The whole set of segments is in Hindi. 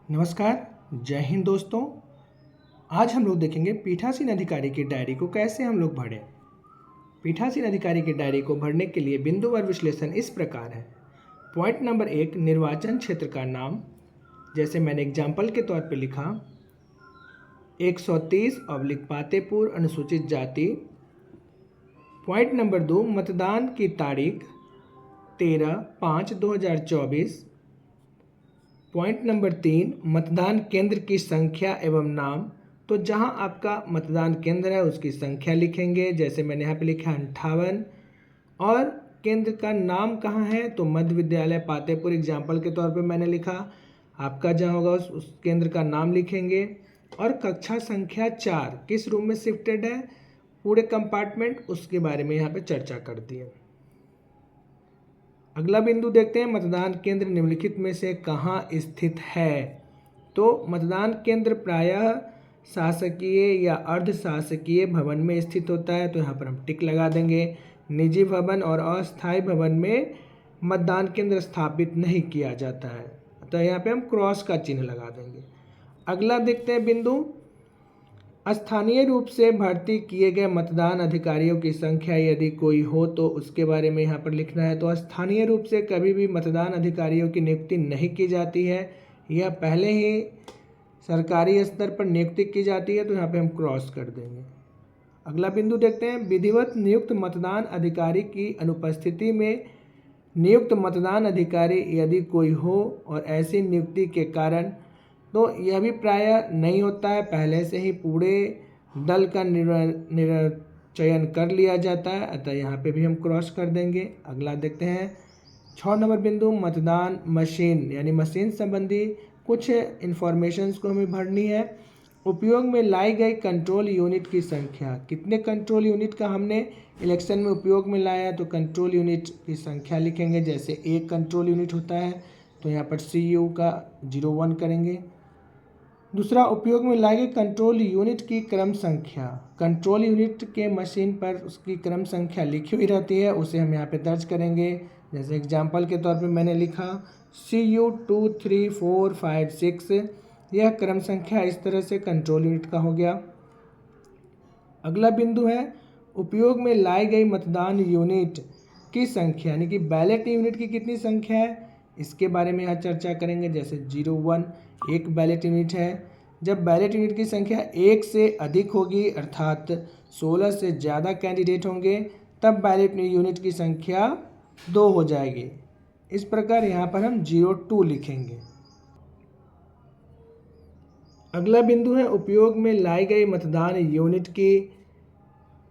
नमस्कार। जय हिंद दोस्तों। आज हम लोग देखेंगे पीठासीन अधिकारी की डायरी को कैसे हम लोग भरें। पीठासीन अधिकारी की डायरी को भरने के लिए बिंदुवार विश्लेषण इस प्रकार है। पॉइंट नंबर 1, निर्वाचन क्षेत्र का नाम। जैसे मैंने एग्जाम्पल के तौर पे लिखा 130 पातेपुर अनुसूचित जाति। पॉइंट नंबर 2, मतदान की तारीख 13/5/2024। पॉइंट नंबर 3, मतदान केंद्र की संख्या एवं नाम। तो जहां आपका मतदान केंद्र है उसकी संख्या लिखेंगे। जैसे मैंने यहाँ पे लिखा 58। और केंद्र का नाम कहाँ है तो मध्य विद्यालय पातेपुर एग्जाम्पल के तौर पे मैंने लिखा। आपका जहाँ होगा उस केंद्र का नाम लिखेंगे। और कक्षा संख्या 4 किस रूम में शिफ्टेड है, पूरे कंपार्टमेंट, उसके बारे में यहाँ पे चर्चा करती है। अगला बिंदु देखते हैं, मतदान केंद्र निम्नलिखित में से कहाँ स्थित है। तो मतदान केंद्र प्रायः शासकीय या अर्ध शासकीय भवन में स्थित होता है, तो यहाँ पर हम टिक लगा देंगे। निजी भवन और अस्थायी भवन में मतदान केंद्र स्थापित नहीं किया जाता है, तो यहाँ पे हम क्रॉस का चिन्ह लगा देंगे। अगला देखते हैं बिंदु, स्थानीय रूप से भर्ती किए गए मतदान अधिकारियों की संख्या यदि कोई हो तो उसके बारे में यहाँ पर लिखना है। तो स्थानीय रूप से कभी भी मतदान अधिकारियों की नियुक्ति नहीं की जाती है, यह पहले ही सरकारी स्तर पर नियुक्ति की जाती है, तो यहाँ पे हम क्रॉस कर देंगे। अगला बिंदु देखते हैं, विधिवत नियुक्त मतदान अधिकारी की अनुपस्थिति में नियुक्त मतदान अधिकारी यदि कोई हो और ऐसी नियुक्ति के कारण, तो यह भी प्रायः नहीं होता है, पहले से ही पूरे दल का चयन कर लिया जाता है, अतः यहाँ पे भी हम क्रॉस कर देंगे। अगला देखते हैं 6 नंबर बिंदु, मतदान मशीन यानी मशीन संबंधी कुछ इन्फॉर्मेशंस को हमें भरनी है। उपयोग में लाई गई कंट्रोल यूनिट की संख्या, कितने कंट्रोल यूनिट का हमने इलेक्शन में उपयोग में लाया, तो कंट्रोल यूनिट की संख्या लिखेंगे। जैसे एक कंट्रोल यूनिट होता है तो यहाँ पर CU का 01 करेंगे। दूसरा, उपयोग में लाई गई कंट्रोल यूनिट की क्रम संख्या, कंट्रोल यूनिट के मशीन पर उसकी क्रम संख्या लिखी हुई रहती है, उसे हम यहाँ पे दर्ज करेंगे। जैसे एग्जाम्पल के तौर पे मैंने लिखा CU 23456, यह क्रम संख्या इस तरह से कंट्रोल यूनिट का हो गया। अगला बिंदु है, उपयोग में लाई गई मतदान यूनिट की संख्या यानी कि बैलेट यूनिट की कितनी संख्या है, इसके बारे में यहाँ चर्चा करेंगे। जैसे 01 एक बैलेट यूनिट है। जब बैलेट यूनिट की संख्या 1 से अधिक होगी अर्थात 16 से ज़्यादा कैंडिडेट होंगे, तब बैलेट यूनिट की संख्या 2 हो जाएगी। इस प्रकार यहाँ पर हम 02 लिखेंगे। अगला बिंदु है, उपयोग में लाई गई मतदान यूनिट की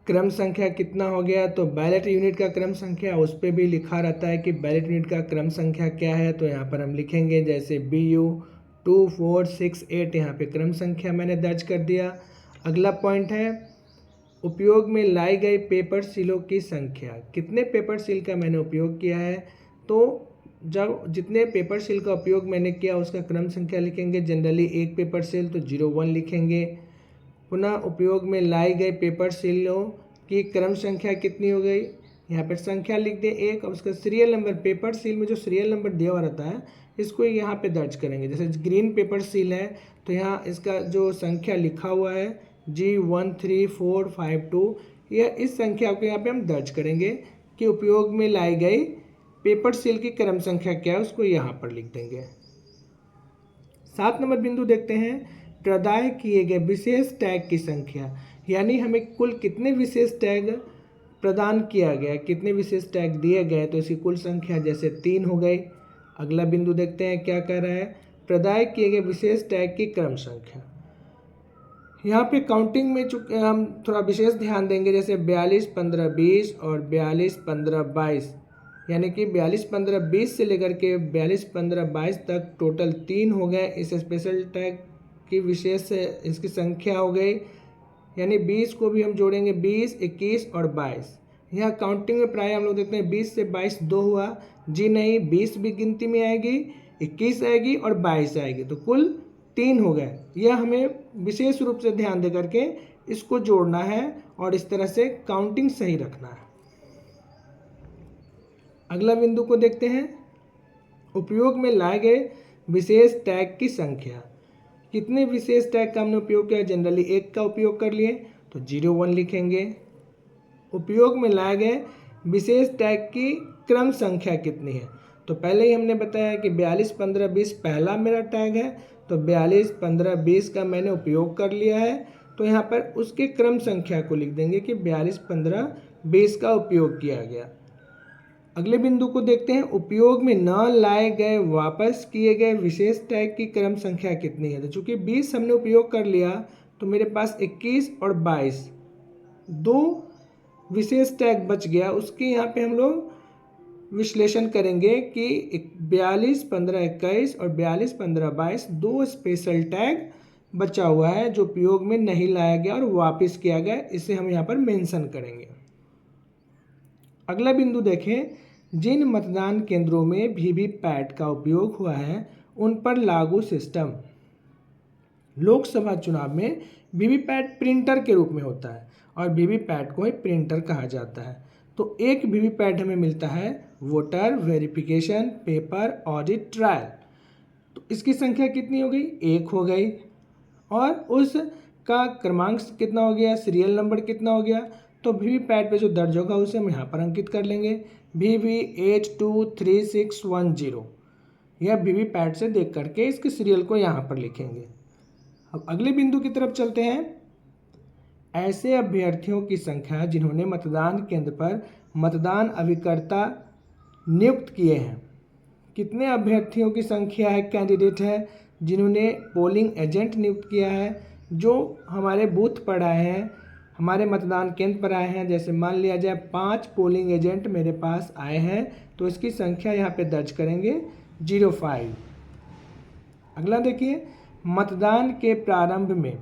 क्रम संख्या कितना हो गया, तो बैलेट यूनिट का क्रम संख्या उस पर भी लिखा रहता है कि बैलेट यूनिट का क्रम संख्या क्या है, तो यहाँ पर हम लिखेंगे। जैसे BU 2468, यहाँ पे क्रम संख्या मैंने दर्ज कर दिया। अगला पॉइंट है, उपयोग में लाई गई पेपर सीलों की संख्या, कितने पेपर सील का मैंने उपयोग किया है, तो जब जितने पेपर सील का उपयोग मैंने किया उसका क्रम संख्या लिखेंगे। जनरली एक पेपर सील तो 01 लिखेंगे। पुनः उपयोग में लाई गई पेपर सीलों की क्रम संख्या कितनी हो गई, यहाँ पर संख्या लिख दें 1, और उसका सीरियल नंबर, पेपर सील में जो सीरियल नंबर दिया हुआ रहता है इसको यहाँ पे दर्ज करेंगे। जैसे ग्रीन पेपर सील है तो यहाँ इसका जो संख्या लिखा हुआ है G13452, यह इस संख्या को यहाँ पे हम दर्ज करेंगे कि उपयोग में लाई गई पेपर सील की क्रम संख्या क्या है, उसको यहाँ पर लिख देंगे। 7 नंबर बिंदु देखते हैं, प्रदाय किए गए विशेष टैग की संख्या, यानी हमें कुल कितने विशेष टैग प्रदान किया गया, कितने विशेष टैग दिए गए, तो इसकी कुल संख्या जैसे 3 हो गई। अगला बिंदु देखते हैं क्या कह रहा है, प्रदाय किए गए विशेष टैग की क्रम संख्या। यहाँ पे काउंटिंग में चूँकि हम थोड़ा विशेष ध्यान देंगे, जैसे 42-15-20 और 42-15-22, यानी कि 42-15-20 से लेकर के 42-15-22 तक टोटल 3 हो गए। इस स्पेशल टैग की विशेष इसकी संख्या हो गई, यानी 20 को भी हम जोड़ेंगे, 20, 21 और 22। यहाँ काउंटिंग में प्राय हम लोग देखते हैं 20 से 22 2 हुआ, जी नहीं, 20 भी गिनती में आएगी, 21 आएगी और 22 आएगी, तो कुल 3 हो गए। यह हमें विशेष रूप से ध्यान दे करके इसको जोड़ना है और इस तरह से काउंटिंग सही रखना है। अगला बिंदु को देखते हैं, उपयोग में लाए गए विशेष टैग की संख्या। कितने विशेष टैग का हमने उपयोग किया? जनरली एक का उपयोग कर लिए तो 01 लिखेंगे। उपयोग में लाए गए विशेष टैग की क्रम संख्या कितनी है? तो पहले ही हमने बताया कि 42 15 20 पहला मेरा टैग है, तो 42 15 20 का मैंने उपयोग कर लिया है, तो यहाँ पर उसके क्रम संख्या को लिख देंगे कि 42 15 20 का उपयोग किया गया। अगले बिंदु को देखते हैं, उपयोग में न लाए गए वापस किए गए विशेष टैग की क्रम संख्या कितनी है? तो चूंकि 20 हमने उपयोग कर लिया तो मेरे पास 21 और 22 दो विशेष टैग बच गया। उसके यहाँ पे हम लोग विश्लेषण करेंगे कि 42 15 21 और 42 15 22 दो स्पेशल टैग बचा हुआ है जो उपयोग में नहीं लाया गया और वापस किया गया, इसे हम यहाँ पर मेंशन करेंगे। अगला बिंदु देखें, जिन मतदान केंद्रों में वीवीपैट का उपयोग हुआ है उन पर लागू सिस्टम। लोकसभा चुनाव में वीवीपैट प्रिंटर के रूप में होता है और वीवीपैट को ही प्रिंटर कहा जाता है। तो एक वीवीपैट हमें मिलता है voter verification paper audit trial. तो इसकी संख्या कितनी हो गई? 1 हो गई। और उसका क्रमांक कितना हो गया? सीरियल नंबर कितना हो गया? तो वीवीपैट पे जो दर्ज होगा उसे हम यहाँ पर अंकित कर लेंगे VV823610। यह वीवीपैट से देख करके इसके सीरियल को यहाँ पर लिखेंगे। अब अगले बिंदु की तरफ चलते हैं। ऐसे अभ्यर्थियों की संख्या जिन्होंने मतदान केंद्र पर मतदान अभिकर्ता नियुक्त किए हैं। कितने अभ्यर्थियों की संख्या है, कैंडिडेट है जिन्होंने पोलिंग एजेंट नियुक्त किया है, जो हमारे बूथ पर आए हैं, हमारे मतदान केंद्र पर आए हैं। जैसे मान लिया जाए 5 पोलिंग एजेंट मेरे पास आए हैं, तो इसकी संख्या यहाँ पे दर्ज करेंगे 05। अगला देखिए, मतदान के प्रारंभ में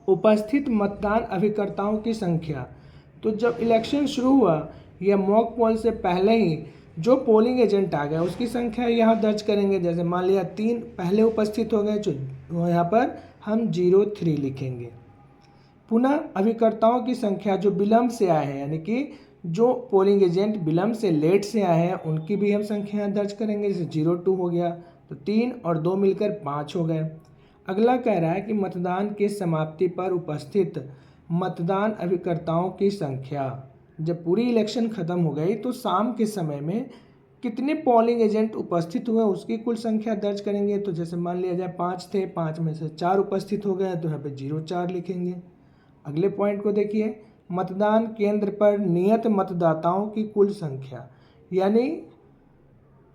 उपस्थित मतदान अभिकर्ताओं की संख्या। तो जब इलेक्शन शुरू हुआ या मॉक पोल से पहले ही जो पोलिंग एजेंट आ गया उसकी संख्या यहाँ दर्ज करेंगे। जैसे मान लिया 3 पहले उपस्थित हो गए, तो यहाँ पर हम 03 लिखेंगे। पुनः अभिकर्ताओं की संख्या जो विलम्ब से आए हैं, यानी कि जो पोलिंग एजेंट विलम्ब से लेट से आए हैं उनकी भी हम संख्या दर्ज करेंगे। जैसे 02 हो गया, तो 3 और 2 मिलकर 5 हो गए। अगला कह रहा है कि मतदान के समाप्ति पर उपस्थित मतदान अभिकर्ताओं की संख्या। जब पूरी इलेक्शन खत्म हो गई तो शाम के समय में कितने पोलिंग एजेंट उपस्थित हुए उसकी कुल संख्या दर्ज करेंगे। तो जैसे मान लिया जाए 5 थे, 5 में से 4 उपस्थित हो गए, तो यहाँ पे 04 लिखेंगे। अगले पॉइंट को देखिए, मतदान केंद्र पर नियत मतदाताओं की कुल संख्या, यानी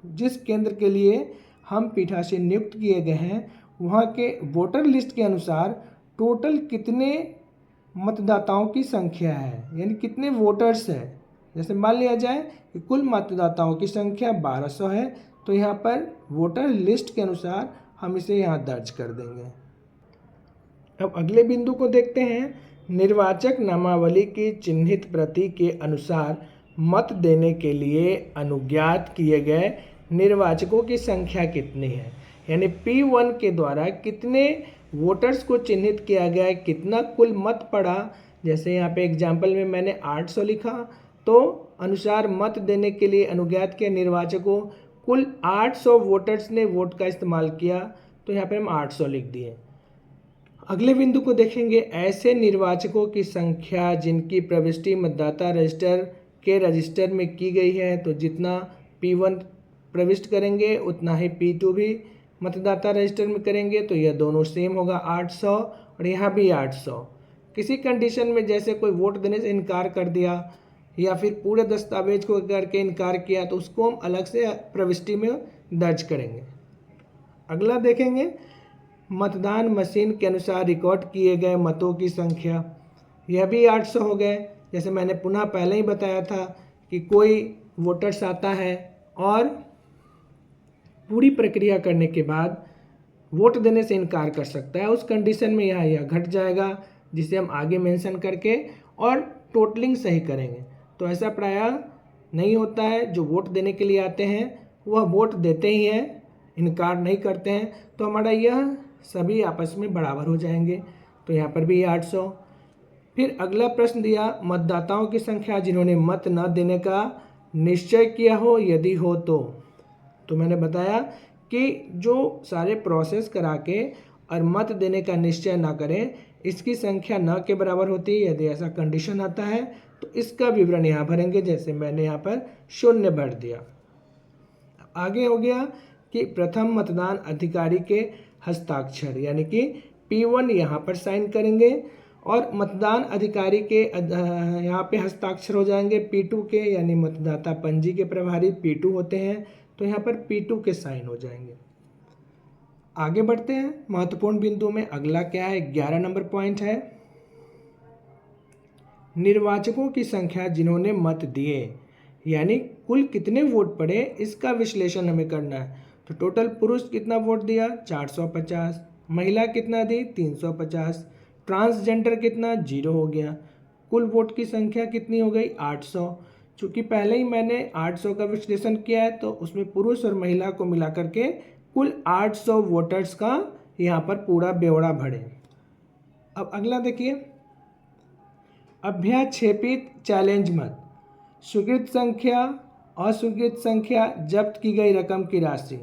जिस केंद्र के लिए हम पीठासीन नियुक्त किए गए हैं वहाँ के वोटर लिस्ट के अनुसार टोटल कितने मतदाताओं की संख्या है, यानी कितने वोटर्स हैं। जैसे मान लिया जाए कि कुल मतदाताओं की संख्या 1200 है, तो यहाँ पर वोटर लिस्ट के अनुसार हम इसे यहाँ दर्ज कर देंगे। अब अगले बिंदु को देखते हैं, निर्वाचक नामावली की चिन्हित प्रति के अनुसार मत देने के लिए अनुज्ञात किए गए निर्वाचकों की संख्या कितनी है, यानी P1 के द्वारा कितने वोटर्स को चिन्हित किया गया है, कितना कुल मत पड़ा। जैसे यहाँ पे एग्जाम्पल में मैंने 800 लिखा, तो अनुसार मत देने के लिए अनुज्ञात किया निर्वाचकों, कुल 800 वोटर्स ने वोट का इस्तेमाल किया, तो यहाँ पे हम 800 लिख दिए। अगले बिंदु को देखेंगे, ऐसे निर्वाचकों की संख्या जिनकी प्रविष्टि मतदाता रजिस्टर के रजिस्टर में की गई है। तो जितना P1 प्रविष्ट करेंगे उतना ही P2 भी मतदाता रजिस्टर में करेंगे, तो यह दोनों सेम होगा 800 और यहाँ भी 800। किसी कंडीशन में जैसे कोई वोट देने से इनकार कर दिया या फिर पूरे दस्तावेज को करके इनकार किया, तो उसको हम अलग से प्रविष्टि में दर्ज करेंगे। अगला देखेंगे, मतदान मशीन के अनुसार रिकॉर्ड किए गए मतों की संख्या, यह भी 800 हो गए। जैसे मैंने पुनः पहले ही बताया था कि कोई वोटर्स आता है और पूरी प्रक्रिया करने के बाद वोट देने से इनकार कर सकता है, उस कंडीशन में यहाँ यह घट जाएगा, जिसे हम आगे मेंशन करके और टोटलिंग सही करेंगे। तो ऐसा प्रायः नहीं होता है, जो वोट देने के लिए आते हैं वह वोट देते ही हैं, इनकार नहीं करते हैं, तो हमारा यह सभी आपस में बराबर हो जाएंगे। तो यहाँ पर भी 800। फिर अगला प्रश्न दिया, मतदाताओं की संख्या जिन्होंने मत न देने का निश्चय किया हो, यदि हो तो मैंने बताया कि जो सारे प्रोसेस करा के और मत देने का निश्चय ना करें, इसकी संख्या न के बराबर होती है। यदि ऐसा कंडीशन आता है तो इसका विवरण यहाँ भरेंगे, जैसे मैंने यहाँ पर 0 भर दिया। आगे हो गया कि प्रथम मतदान अधिकारी के हस्ताक्षर, यानी कि P1 यहाँ पर साइन करेंगे और मतदान अधिकारी के यहाँ पे हस्ताक्षर हो जाएंगे P2 के, यानी मतदाता पंजी के प्रभारी P2 होते हैं, तो यहाँ पर P2 के साइन हो जाएंगे। आगे बढ़ते हैं महत्वपूर्ण बिंदु में। अगला क्या है, 11 नंबर पॉइंट है, निर्वाचकों की संख्या जिन्होंने मत दिए, यानी कुल कितने वोट पड़े इसका विश्लेषण हमें करना है। तो टोटल पुरुष कितना वोट दिया 450, महिला कितना दी 350, ट्रांसजेंडर कितना 0 हो गया। कुल वोट की संख्या कितनी हो गई 800। चूँकि पहले ही मैंने 800 का विश्लेषण किया है तो उसमें पुरुष और महिला को मिला करके कुल 800 वोटर्स का यहाँ पर पूरा ब्यौरा भरे। अब अगला देखिए, अभ्याक्षेपित चैलेंज मत, स्वीकृत संख्या, अस्वीकृत संख्या, जब्त की गई रकम की राशि,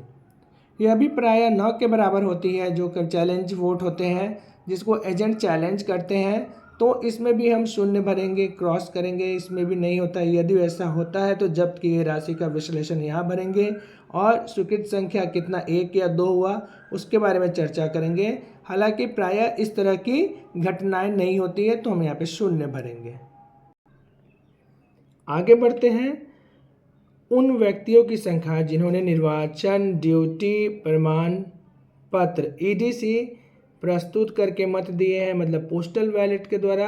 यह भी प्रायः 9 के बराबर होती है। जो चैलेंज वोट होते हैं जिसको एजेंट चैलेंज करते हैं तो इसमें भी हम 0 भरेंगे, क्रॉस करेंगे, इसमें भी नहीं होता है। यदि ऐसा होता है तो जब्त की गई राशि का विश्लेषण यहाँ भरेंगे और स्वीकृत संख्या कितना 1 या 2 हुआ उसके बारे में चर्चा करेंगे। हालांकि प्रायः इस तरह की घटनाएं नहीं होती है तो हम यहाँ पे 0 भरेंगे। आगे बढ़ते हैं, उन व्यक्तियों की संख्या जिन्होंने निर्वाचन ड्यूटी प्रमाण पत्र EDC प्रस्तुत करके मत दिए हैं, मतलब पोस्टल बैलेट के द्वारा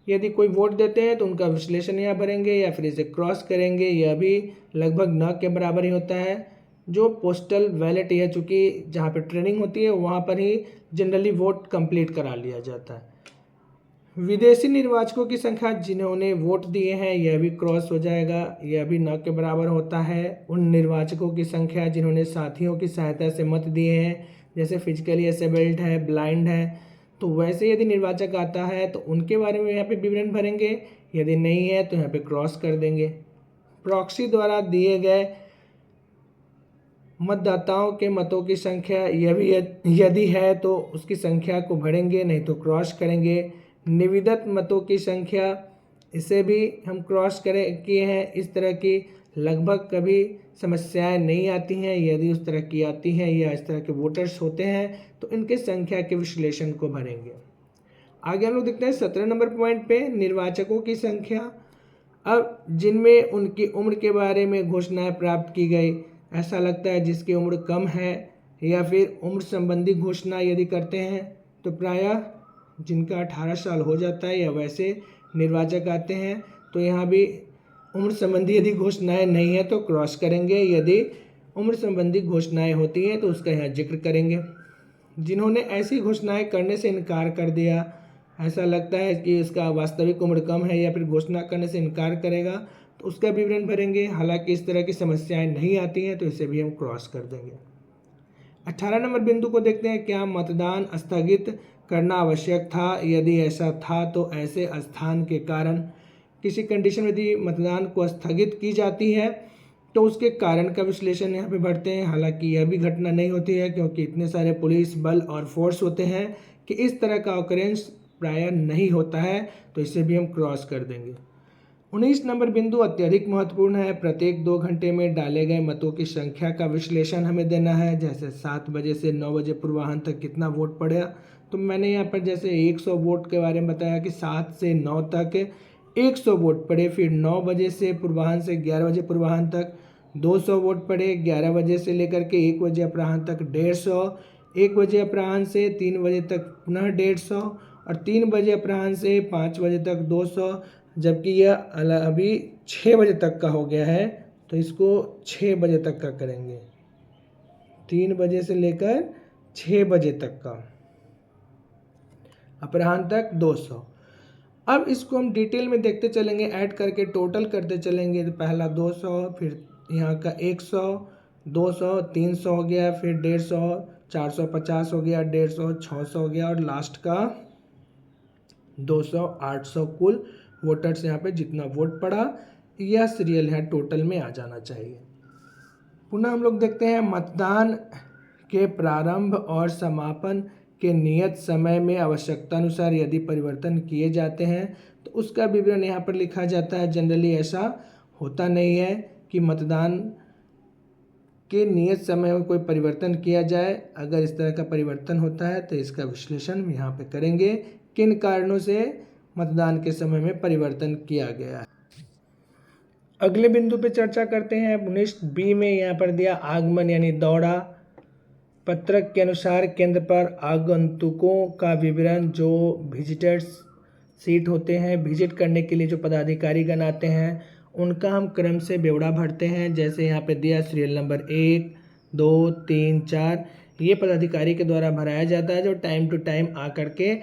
यदि कोई वोट देते हैं तो उनका विश्लेषण यहाँ भरेंगे या फिर इसे क्रॉस करेंगे। यह भी लगभग 9 के बराबर ही होता है। जो पोस्टल बैलेट है, चूँकि जहाँ पर ट्रेनिंग होती है वहाँ पर ही जनरली वोट कंप्लीट करा लिया जाता है। विदेशी निर्वाचकों की संख्या जिन्होंने वोट दिए हैं, यह भी क्रॉस हो जाएगा, यह भी 9 के बराबर होता है। उन निर्वाचकों की संख्या जिन्होंने साथियों की सहायता से मत दिए हैं, जैसे फिजिकली असेबल्ड है, ब्लाइंड है, तो वैसे यदि निर्वाचक आता है तो उनके बारे में यहाँ पे विवरण भरेंगे, यदि नहीं है तो यहाँ पे क्रॉस कर देंगे। प्रॉक्सी द्वारा दिए गए मतदाताओं के मतों की संख्या, यह भी यदि है तो उसकी संख्या को भरेंगे, नहीं तो क्रॉस करेंगे। निविदत मतों की संख्या, इसे भी हम क्रॉस किए हैं। इस तरह की लगभग कभी समस्याएं नहीं आती हैं। यदि उस तरह की आती हैं या इस तरह के वोटर्स होते हैं तो इनके संख्या के विश्लेषण को भरेंगे। आगे हम लोग देखते हैं 17 नंबर पॉइंट पे, निर्वाचकों की संख्या। अब जिनमें उनकी उम्र के बारे में घोषणाएं प्राप्त की गई, ऐसा लगता है जिसकी उम्र कम है या फिर उम्र संबंधी घोषणा यदि करते हैं तो प्रायः जिनका 18 साल हो जाता है या वैसे निर्वाचक आते हैं, तो यहाँ भी उम्र संबंधी यदि घोषणाएं नहीं है तो क्रॉस करेंगे, यदि उम्र संबंधी घोषणाएं होती हैं तो उसका यहाँ जिक्र करेंगे। जिन्होंने ऐसी घोषणाएं करने से इनकार कर दिया, ऐसा लगता है कि इसका वास्तविक उम्र कम है या फिर घोषणा करने से इनकार करेगा, तो उसका विवरण भरेंगे। हालांकि इस तरह की समस्याएं नहीं आती हैं तो इसे भी हम क्रॉस कर देंगे। 18 नंबर बिंदु को देखते हैं, क्या मतदान स्थगित करना आवश्यक था? यदि ऐसा था तो ऐसे स्थान के कारण, किसी कंडीशन में यदि मतदान को स्थगित की जाती है तो उसके कारण का विश्लेषण यहाँ पे भरते हैं। हालांकि यह भी घटना नहीं होती है क्योंकि इतने सारे पुलिस बल और फोर्स होते हैं कि इस तरह का ऑकरेंस प्रायः नहीं होता है, तो इसे भी हम क्रॉस कर देंगे। 19 नंबर बिंदु अत्यधिक महत्वपूर्ण है। प्रत्येक 2 घंटे में डाले गए मतों की संख्या का विश्लेषण हमें देना है। जैसे 7 बजे से 9 बजे पूर्वाह्न तक कितना वोट पड़ा, तो मैंने यहाँ पर जैसे 100 वोट के बारे में बताया कि 7 से 9 तक 100 वोट पड़े। फिर 9 बजे से पूर्वाह्न से 11 बजे पूर्वाह्न तक 200 वोट पड़े। 11 बजे से लेकर के 1 बजे अपराह्न तक 150, 1 बजे अपराह्न से 3 बजे तक पुनः 150 और 3 बजे अपराह्न से 5 बजे तक 200। जबकि यह अभी 6 बजे तक का हो गया है तो इसको 6 बजे तक का करेंगे। 3 बजे से लेकर 6 बजे तक का अपराह्न तक 200। अब इसको हम डिटेल में देखते चलेंगे, ऐड करके टोटल करते चलेंगे। तो पहला 200, फिर यहाँ का 100, 200, 300 हो गया, फिर 150, 450 हो गया, 150, 600 हो गया और लास्ट का 200, 800। कुल वोटर्स यहाँ पे जितना वोट पड़ा यह सीरियल है टोटल में आ जाना चाहिए। पुनः हम लोग देखते हैं मतदान के प्रारंभ और समापन के नियत समय में आवश्यकतानुसार यदि परिवर्तन किए जाते हैं तो उसका विवरण यहाँ पर लिखा जाता है। जनरली ऐसा होता नहीं है कि मतदान के नियत समय में कोई परिवर्तन किया जाए। अगर इस तरह का परिवर्तन होता है तो इसका विश्लेषण हम यहाँ पे करेंगे, किन कारणों से मतदान के समय में परिवर्तन किया गया है। अगले बिंदु पे चर्चा करते हैं। 19B में यहाँ पर दिया आगमन यानी दौड़ा। पत्रक के अनुसार केंद्र पर आगंतुकों का विवरण, जो विजिटर्स सीट होते हैं, विजिट करने के लिए जो पदाधिकारीगण आते हैं उनका हम क्रम से ब्यौरा भरते हैं। जैसे यहाँ पे दिया सीरियल नंबर 1, 2, 3, 4, ये पदाधिकारी के द्वारा भराया जाता है जो टाइम टू टाइम आकर के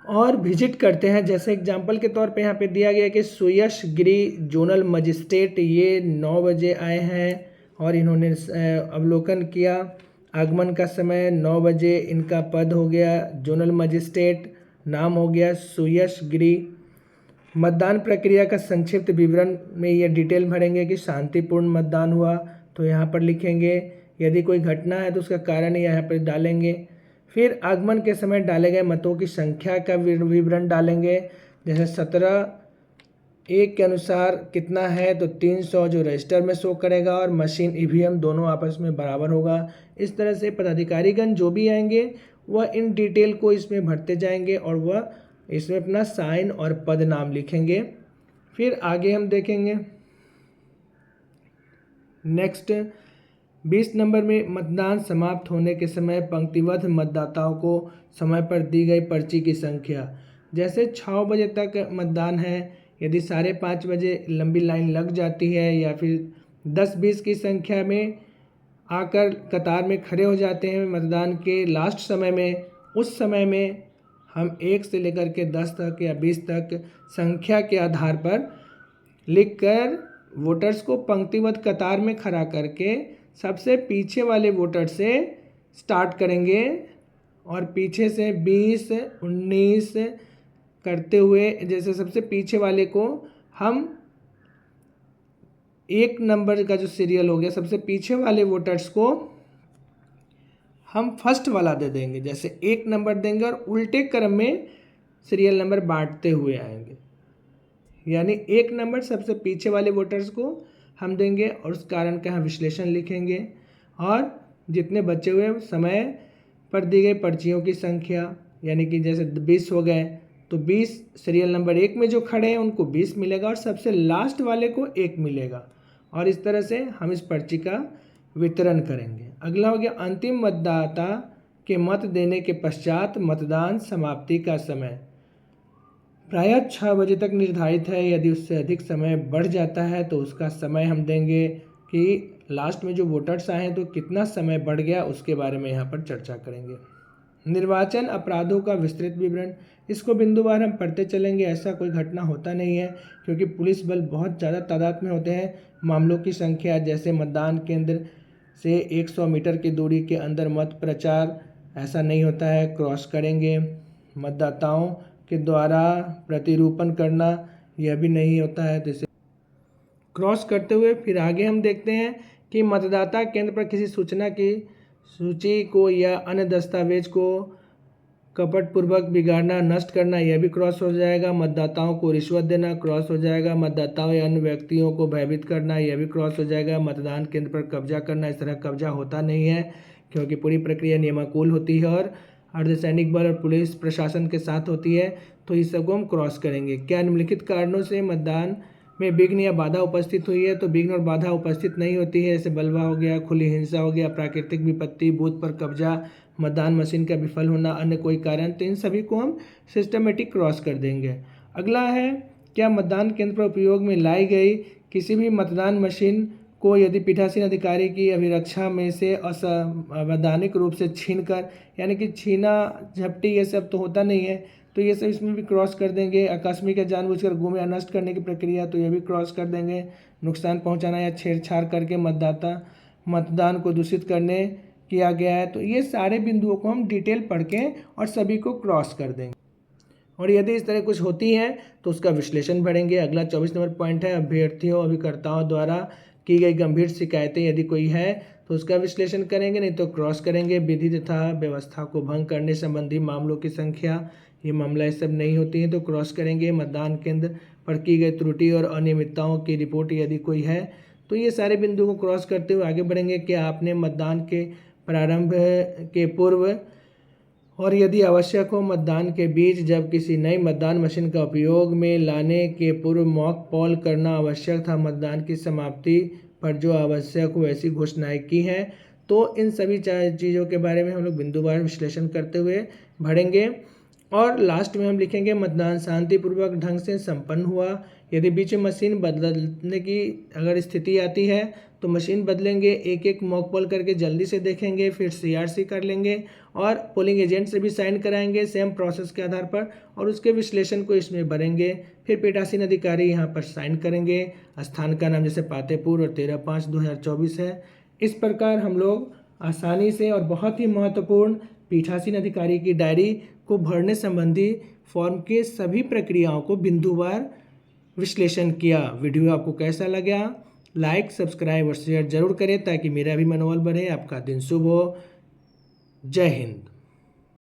और विजिट करते हैं। जैसे एग्जांपल के तौर पे यहाँ पे दिया गया कि सुयश गिरी जोनल मजिस्ट्रेट, ये 9 बजे आए हैं और इन्होंने अवलोकन किया। आगमन का समय 9 बजे, इनका पद हो गया जोनल मजिस्ट्रेट, नाम हो गया सुयश गिरी। मतदान प्रक्रिया का संक्षिप्त विवरण में ये डिटेल भरेंगे कि शांतिपूर्ण मतदान हुआ तो यहाँ पर लिखेंगे, यदि कोई घटना है तो उसका कारण यहाँ पर डालेंगे। फिर आगमन के समय डाले गए मतों की संख्या का विवरण डालेंगे। जैसे 17A के अनुसार कितना है तो 300 जो रजिस्टर में शो करेगा और मशीन ईवीएम दोनों आपस में बराबर होगा। इस तरह से पदाधिकारीगण जो भी आएंगे वह इन डिटेल को इसमें भरते जाएंगे और वह इसमें अपना साइन और पद नाम लिखेंगे। फिर आगे हम देखेंगे नेक्स्ट 20 नंबर में मतदान समाप्त होने के समय पंक्तिबद्ध मतदाताओं को समय पर दी गई पर्ची की संख्या। जैसे 6 बजे तक मतदान है, यदि 5:30 बजे लंबी लाइन लग जाती है या फिर 10-20 की संख्या में आकर कतार में खड़े हो जाते हैं मतदान के लास्ट समय में, उस समय में हम 1 से लेकर के 10 तक या 20 तक संख्या के आधार पर लिखकर वोटर्स को पंक्तिबद्ध कतार में खड़ा करके सबसे पीछे वाले वोटर से स्टार्ट करेंगे और पीछे से 20, 19 करते हुए, जैसे सबसे पीछे वाले को हम 1 नंबर का जो सीरियल हो गया, सबसे पीछे वाले वोटर्स को हम फर्स्ट वाला दे देंगे। जैसे 1 नंबर देंगे और उल्टे क्रम में सीरियल नंबर बांटते हुए आएंगे, यानी 1 नंबर सबसे पीछे वाले वोटर्स को हम देंगे और उस कारण का हम विश्लेषण लिखेंगे और जितने बचे हुए समय पर दी गई पर्चियों की संख्या, यानी कि जैसे 20 हो गए तो 20 सीरियल नंबर 1 में जो खड़े हैं उनको 20 मिलेगा और सबसे लास्ट वाले को 1 मिलेगा और इस तरह से हम इस पर्ची का वितरण करेंगे। अगला हो गया अंतिम मतदाता के मत देने के पश्चात मतदान समाप्ति का समय। प्रायः 6 बजे तक निर्धारित है। यदि उससे अधिक समय बढ़ जाता है तो उसका समय हम देंगे कि लास्ट में जो वोटर्स आए हैं तो कितना समय बढ़ गया, उसके बारे में यहाँ पर चर्चा करेंगे। निर्वाचन अपराधों का विस्तृत विवरण, इसको बिंदुवार हम पढ़ते चलेंगे। ऐसा कोई घटना होता नहीं है क्योंकि पुलिस बल बहुत ज़्यादा तादाद में होते हैं। मामलों की संख्या, जैसे मतदान केंद्र से 100 मीटर की दूरी के अंदर मत प्रचार, ऐसा नहीं होता है, क्रॉस करेंगे। मतदाताओं के द्वारा प्रतिरूपण करना, यह भी नहीं होता है, तो इसे क्रॉस करते हुए फिर आगे हम देखते हैं कि मतदाता केंद्र पर किसी सूचना की सूची को या अन्य दस्तावेज को कपटपूर्वक बिगाड़ना, नष्ट करना, यह भी क्रॉस हो जाएगा। मतदाताओं को रिश्वत देना क्रॉस हो जाएगा। मतदाताओं या अन्य व्यक्तियों को भयभीत करना, यह भी क्रॉस हो जाएगा। मतदान केंद्र पर कब्जा करना, इस तरह कब्जा होता नहीं है क्योंकि पूरी प्रक्रिया नियमानुकूल होती है और अर्धसैनिक बल और पुलिस प्रशासन के साथ होती है, तो इस सबको हम क्रॉस करेंगे। क्या निम्नलिखित कारणों से मतदान में विघ्न या बाधा उपस्थित हुई है, तो विघ्न और बाधा उपस्थित नहीं होती है। जैसे बलवा हो गया, खुली हिंसा हो गया, प्राकृतिक विपत्ति, बूथ पर कब्जा, मतदान मशीन का विफल होना, अन्य कोई कारण, तो इन सभी को हम सिस्टमेटिक क्रॉस कर देंगे। अगला है, क्या मतदान केंद्र पर उपयोग में लाई गई किसी भी मतदान मशीन को यदि पीठासीन अधिकारी की अभिरक्षा में से असंवैधानिक रूप से छीनकर, यानी कि छीना झपटी ये सब तो होता नहीं है, तो ये सब इसमें भी क्रॉस कर देंगे। आकस्मिक या जानबूझकर गुम या नष्ट करने की प्रक्रिया, तो ये भी क्रॉस कर देंगे। नुकसान पहुंचाना या छेड़छाड़ करके मतदान को दूषित करने किया गया है, तो ये सारे बिंदुओं को हम डिटेल पढ़ के और सभी को क्रॉस कर देंगे। और यदि इस तरह कुछ होती है तो उसका विश्लेषण भरेंगे। अगला 24 नंबर पॉइंट है, अभ्यर्थियों अभिकर्ताओं द्वारा की गई गंभीर शिकायतें यदि कोई है तो उसका विश्लेषण करेंगे, नहीं तो क्रॉस करेंगे। विधि तथा व्यवस्था को भंग करने संबंधी मामलों की संख्या, ये मामला ये सब नहीं होती है तो क्रॉस करेंगे। मतदान केंद्र पर की गई त्रुटि और अनियमितताओं की रिपोर्ट यदि कोई है तो ये सारे बिंदु को क्रॉस करते हुए आगे बढ़ेंगे कि आपने मतदान के प्रारंभ के पूर्व और यदि आवश्यक हो मतदान के बीच जब किसी नई मतदान मशीन का उपयोग में लाने के पूर्व मॉक पोल करना आवश्यक था, मतदान की समाप्ति पर जो आवश्यक हो ऐसी घोषणाएं की हैं। तो इन सभी चीज़ों के बारे में हम लोग बिंदुवार विश्लेषण करते हुए बढ़ेंगे और लास्ट में हम लिखेंगे मतदान शांतिपूर्वक ढंग से संपन्न हुआ। यदि बीच में मशीन बदलने की अगर स्थिति आती है तो मशीन बदलेंगे, एक एक मॉक पोल करके जल्दी से देखेंगे, फिर CRC कर लेंगे और पोलिंग एजेंट से भी साइन कराएंगे सेम प्रोसेस के आधार पर और उसके विश्लेषण को इसमें भरेंगे। फिर पीठासीन अधिकारी यहाँ पर साइन करेंगे। स्थान का नाम जैसे पातेपुर और 13/5/2024 है। इस प्रकार हम लोग आसानी से और बहुत ही महत्वपूर्ण पीठासीन अधिकारी की डायरी को भरने संबंधी फॉर्म के सभी प्रक्रियाओं को बिंदुवार विश्लेषण किया। वीडियो आपको कैसा लगा? लाइक, सब्सक्राइब और शेयर जरूर करें ताकि मेरा भी मनोबल बढ़े। आपका दिन शुभ हो। जय हिंद।